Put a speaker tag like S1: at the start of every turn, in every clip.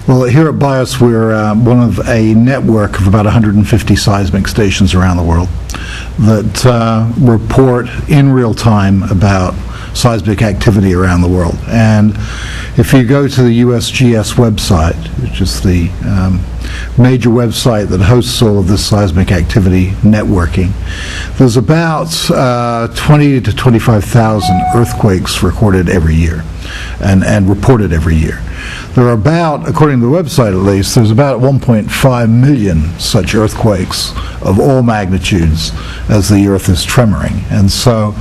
S1: Well, here at BIOS, we're one of a network of about 150 seismic stations around the world that report in real time about seismic activity around the world. And if you go to the USGS website, which is the major website that hosts all of this seismic activity networking, there's about 20 to 25,000 earthquakes recorded every year and reported every year. There are about, according to the website at least, there's about 1.5 million such earthquakes of all magnitudes as the Earth is tremoring. And so,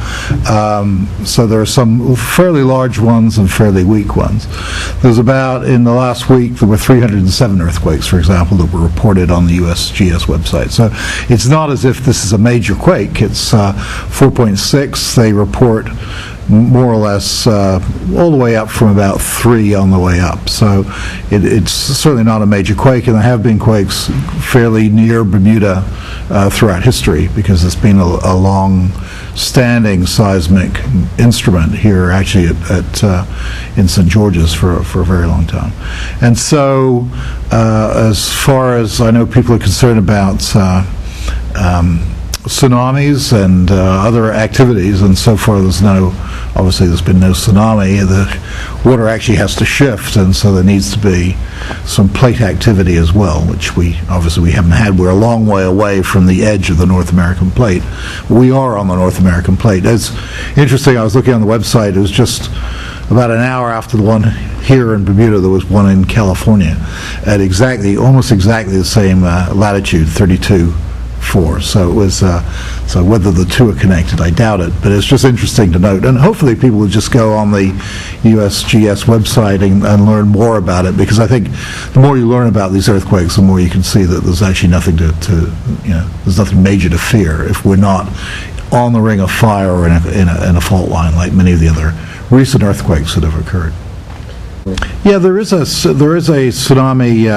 S1: so there are some fairly large ones and fairly weak ones. There's about, in the last week, there were 307 earthquakes, for example, that were reported on the USGS website. So it's not as if this is a major quake. It's 4.6. They report more or less all the way up from about 3 on the way up. So it's certainly not a major quake, and there have been quakes fairly near Bermuda throughout history, because it's been a long-standing seismic instrument here, actually in St. George's for a very long time. And so as far as I know, people are concerned about tsunamis and other activities, and so far obviously there's been no tsunami. The water actually has to shift, and so there needs to be some plate activity as well, which we haven't had. We're a long way away from the edge of the North American plate. We are on the North American plate. It's interesting, I was looking on the website, it was just about an hour after the one here in Bermuda, there was one in California at almost exactly the same latitude, 32.4. So it was, so whether the two are connected, I doubt it, but it's just interesting to note. And hopefully people will just go on the USGS website and learn more about it, because I think the more you learn about these earthquakes, the more you can see that there's actually nothing there's nothing major to fear if we're not on the ring of fire or in a fault line like many of the other recent earthquakes that have occurred. Yeah, there is a tsunami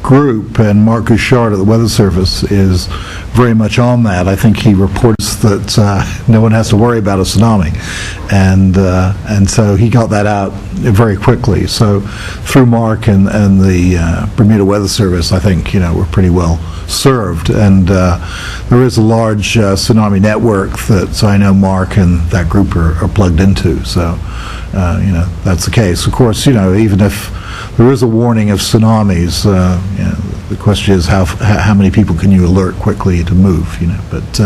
S1: group, and Mark Gouchard at the Weather Service is very much on that. I think he reports that no one has to worry about a tsunami, and so he got that out very quickly. So through Mark and the Bermuda Weather Service, I think we're pretty well served, and there is a large tsunami network that I know Mark and that group are plugged into. So that's the case. Of course, even if there is a warning of tsunamis, the question is how many people can you alert quickly to move, but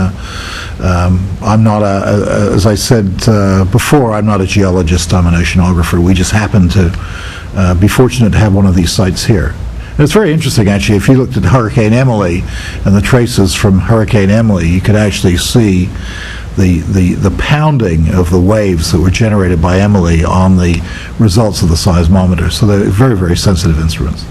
S1: I'm not as I said before, I'm not a geologist, I'm an oceanographer. We just happen to be fortunate to have one of these sites here. And it's very interesting, actually. If you looked at Hurricane Emily and the traces from Hurricane Emily, you could actually see the pounding of the waves that were generated by Emily on the results of the seismometer. So they're very, very sensitive instruments.